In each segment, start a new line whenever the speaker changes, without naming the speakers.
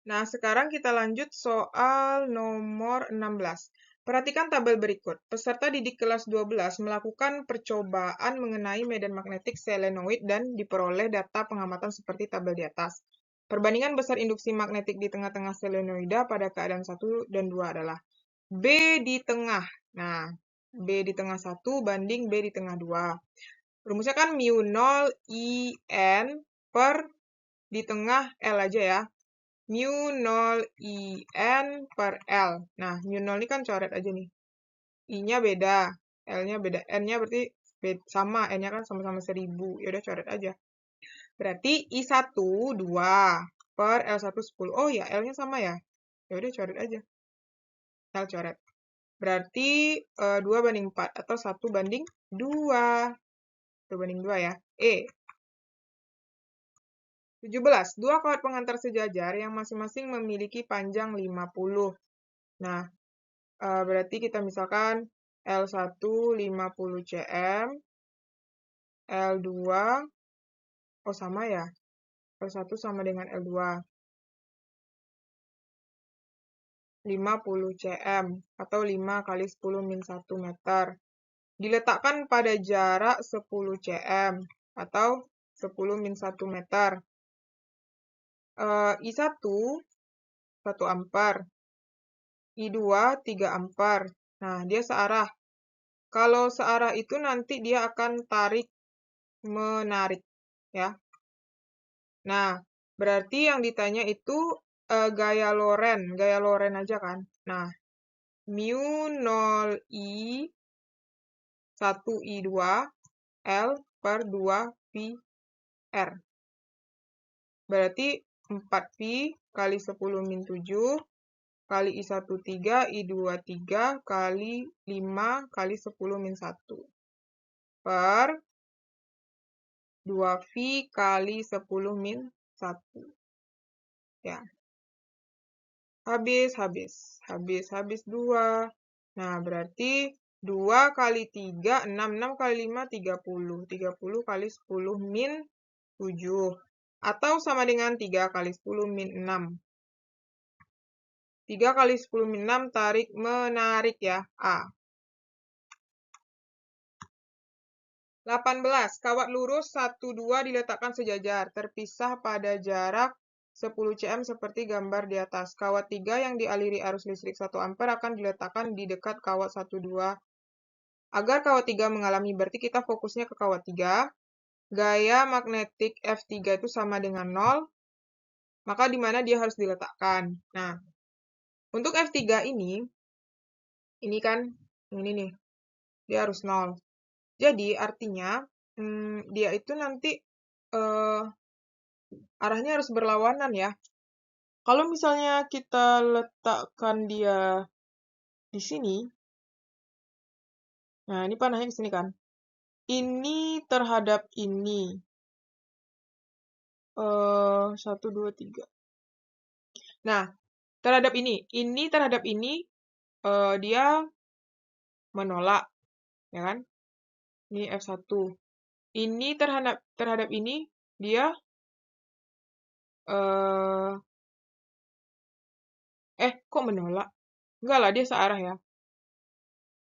Nah, sekarang kita lanjut soal nomor 16. Perhatikan tabel berikut. Peserta didik kelas 12 melakukan percobaan mengenai medan magnetik selenoid dan diperoleh data pengamatan seperti tabel di atas. Perbandingan besar induksi magnetik di tengah-tengah selenoida pada keadaan 1 dan 2 adalah B di tengah. Nah, B di tengah 1 banding B di tengah 2. Rumusnya kan mu 0 IN per di tengah L aja ya. Mu 0 IN per L. Nah, mu 0 ini kan coret aja nih. I-nya beda, L-nya beda. N-nya berarti sama, N-nya kan sama-sama 1000. Yaudah coret aja. Berarti I1 2 per L1 10. Oh ya, L-nya sama ya. Yaudah coret aja. L coret. Berarti 2 banding 4 atau 1 banding 2. 2 banding 2 ya. E. 17. Dua kawat pengantar sejajar yang masing-masing memiliki panjang 50. Nah, berarti kita misalkan L1 50 cm, L2, oh sama ya, L1 sama dengan L2, 50 cm, atau 5 kali 10 min 1 meter. Diletakkan pada jarak 10 cm, atau 10 min 1 meter. I1, 1 ampere. I2, 3 ampere. Nah, dia searah. Kalau searah itu nanti dia akan tarik-menarik, ya. Nah, berarti yang ditanya itu gaya Loren aja kan. Nah, mu 0 I 1 I2 L per 2 pi R. Berarti 4 pi kali 10 min 7 kali I1 3, I2 3 kali 5 kali 10 min 1 per 2 pi kali 10 min 1. Ya. Habis 2. Nah, berarti 2 kali 3, 6. 6 kali 5, 30. 30 kali 10 min 7. Atau sama dengan 3 kali 10 min 6. 3 kali 10 min 6 tarik menarik ya, A. 18. Kawat lurus 1, 2 diletakkan sejajar, terpisah pada jarak 10 cm seperti gambar di atas. Kawat 3 yang dialiri arus listrik 1 ampere akan diletakkan di dekat kawat 1, 2. Agar kawat 3 mengalami, berarti kita fokusnya ke kawat 3. Gaya magnetik F3 itu sama dengan 0, maka di mana dia harus diletakkan. Nah, untuk F3 ini kan, ini nih, dia harus 0. Jadi, artinya, dia itu nanti arahnya harus berlawanan ya. Kalau misalnya kita letakkan dia di sini, nah ini panahnya ke sini kan. Ini terhadap ini. 1, 2, 3. Nah, terhadap ini terhadap ini, dia menolak, ya kan? Ini F1. Ini terhadap ini, dia kok menolak? Enggak lah, dia searah ya.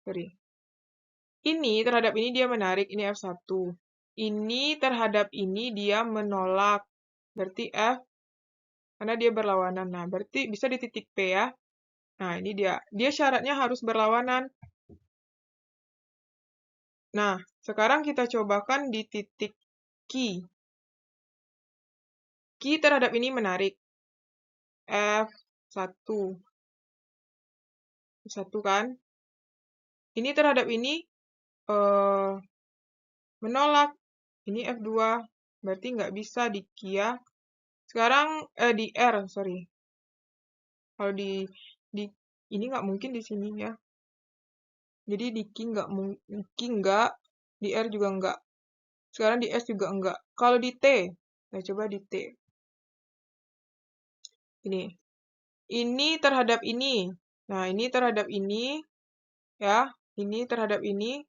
Sorry. Ini terhadap ini dia menarik, ini F1. Ini terhadap ini dia menolak. Berarti F, karena dia berlawanan. Nah, berarti bisa di titik P ya. Nah, ini dia. Dia syaratnya harus berlawanan. Nah, sekarang kita cobakan di titik Q. Q terhadap ini menarik. F1. 1 kan. Ini terhadap ini menolak. Ini F2. Berarti nggak bisa di Q ya. Sekarang di R, sorry. Kalau di ini nggak mungkin di sini ya. Jadi di Q nggak, di R juga nggak. Sekarang di S juga enggak. Kalau di T, nah coba di T. Ini terhadap ini. Nah, ini terhadap ini, ya. Ini terhadap ini,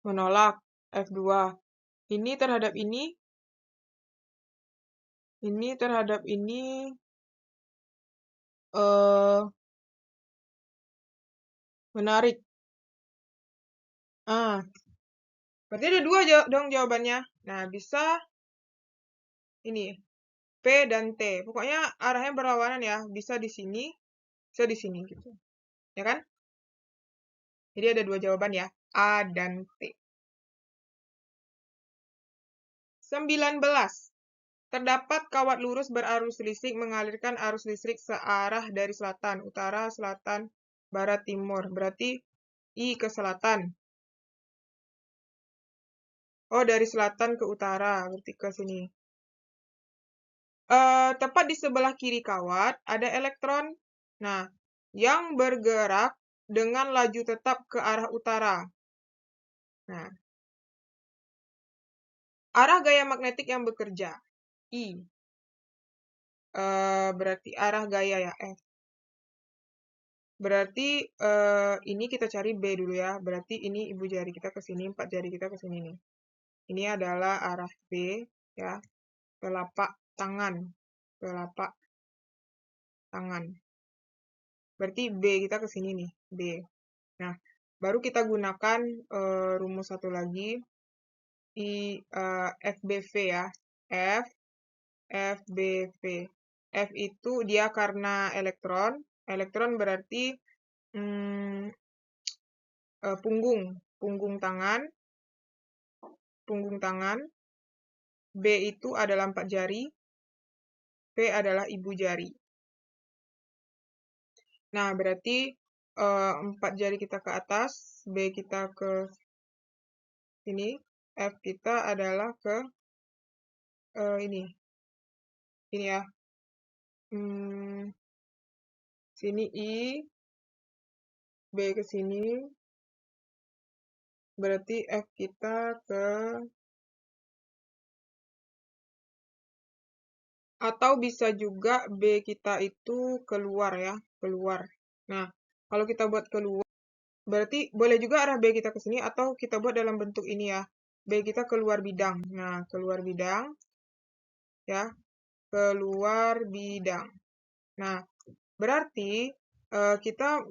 menolak F2. Ini terhadap ini terhadap ini, eh menarik. Ah, berarti ada dua dong jawabannya. Nah, bisa ini P dan T. Pokoknya arahnya berlawanan ya. Bisa di sini, bisa di sini gitu. Ya kan? Jadi ada dua jawaban ya, A dan T. 19. Terdapat kawat lurus berarus listrik mengalirkan arus listrik searah dari selatan, utara, selatan, barat, timur. Berarti I ke selatan. Oh, dari selatan ke utara, berarti ke sini. Tepat di sebelah kiri kawat ada elektron. Nah, yang bergerak dengan laju tetap ke arah utara. Nah, arah gaya magnetik yang bekerja. I. Berarti arah gaya ya, F. Berarti ini kita cari B dulu ya. Berarti ini ibu jari kita ke sini, 4 jari kita ke sini nih. Ini adalah arah B ya, telapak tangan. Telapak tangan. Berarti B kita ke sini nih, B. Nah, baru kita gunakan rumus satu lagi, FBV ya. F, FBV. F itu dia karena elektron. Elektron berarti punggung, punggung tangan. B itu adalah 4 jari. P adalah ibu jari. Nah, berarti 4 jari kita ke atas, B kita ke sini, F kita adalah ke ini ya. Sini I, B ke sini, berarti F kita ke, atau bisa juga B kita itu keluar ya, keluar. Nah, kalau kita buat keluar, berarti boleh juga arah B kita ke sini atau kita buat dalam bentuk ini ya. B kita keluar bidang. Nah, keluar bidang ya, keluar bidang. Nah, berarti kita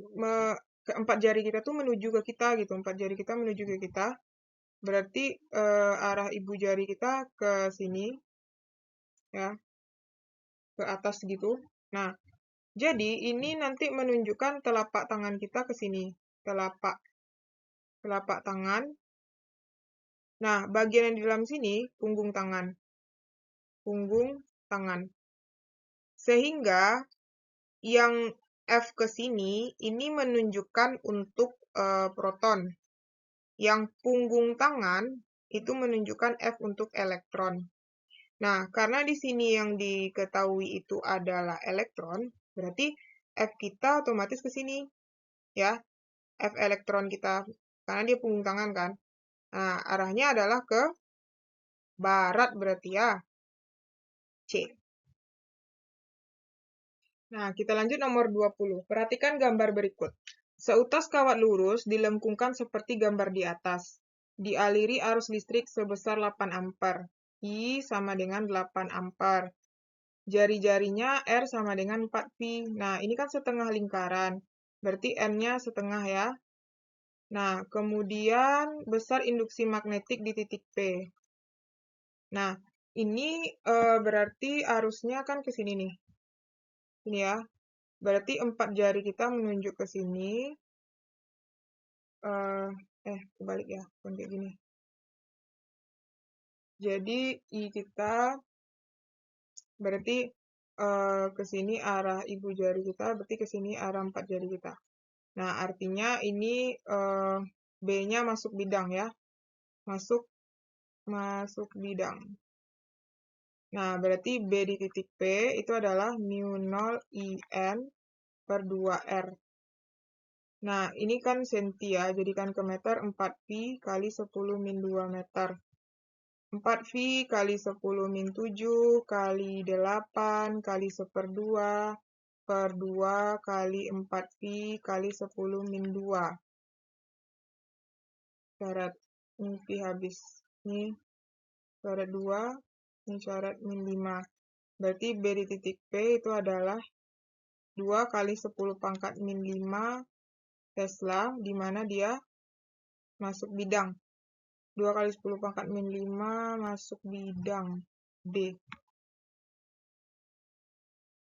keempat jari kita tuh menuju ke kita gitu. 4 jari kita menuju ke kita. Berarti arah ibu jari kita ke sini ya, ke atas gitu. Nah, jadi ini nanti menunjukkan telapak tangan kita ke sini. Telapak tangan. Nah, bagian yang di dalam sini punggung tangan. Punggung tangan. Sehingga yang F ke sini ini menunjukkan untuk proton. Yang punggung tangan itu menunjukkan F untuk elektron. Nah, karena di sini yang diketahui itu adalah elektron, berarti F kita otomatis ke sini. Ya, F elektron kita. Karena dia punggung tangan kan. Nah, arahnya adalah ke barat berarti ya. C. Nah, kita lanjut nomor 20. Perhatikan gambar berikut. Seutas kawat lurus dilengkungkan seperti gambar di atas. Dialiri arus listrik sebesar 8 ampere. I sama dengan 8 ampere. Jari-jarinya R sama dengan 4 pi. Nah, ini kan setengah lingkaran. Berarti N-nya setengah ya. Nah, kemudian besar induksi magnetik di titik P. Nah, ini berarti arusnya kan ke sini nih. Ini ya. Berarti 4 jari kita menunjuk ke sini. Kebalik ya. Bukan kayak gini. Jadi, I kita berarti ke sini arah ibu jari kita, berarti ke sini arah 4 jari kita. Nah, artinya ini B-nya masuk bidang ya. Masuk bidang. Nah, berarti B di titik P itu adalah mu 0 IN per 2R. Nah, ini kan senti ya, jadikan ke meter 4 pi kali 10 min 2 meter. 4 pi kali 10 min 7 kali 8 kali 1/2 per 2 kali 4 pi kali 10 min 2. Syarat ini pi habis. Ini syarat 2, ini syarat min 5. Berarti B di titik P itu adalah 2 kali 10 pangkat min 5 Tesla, di mana dia masuk bidang. 2 kali 10 pangkat min 5 masuk bidang B.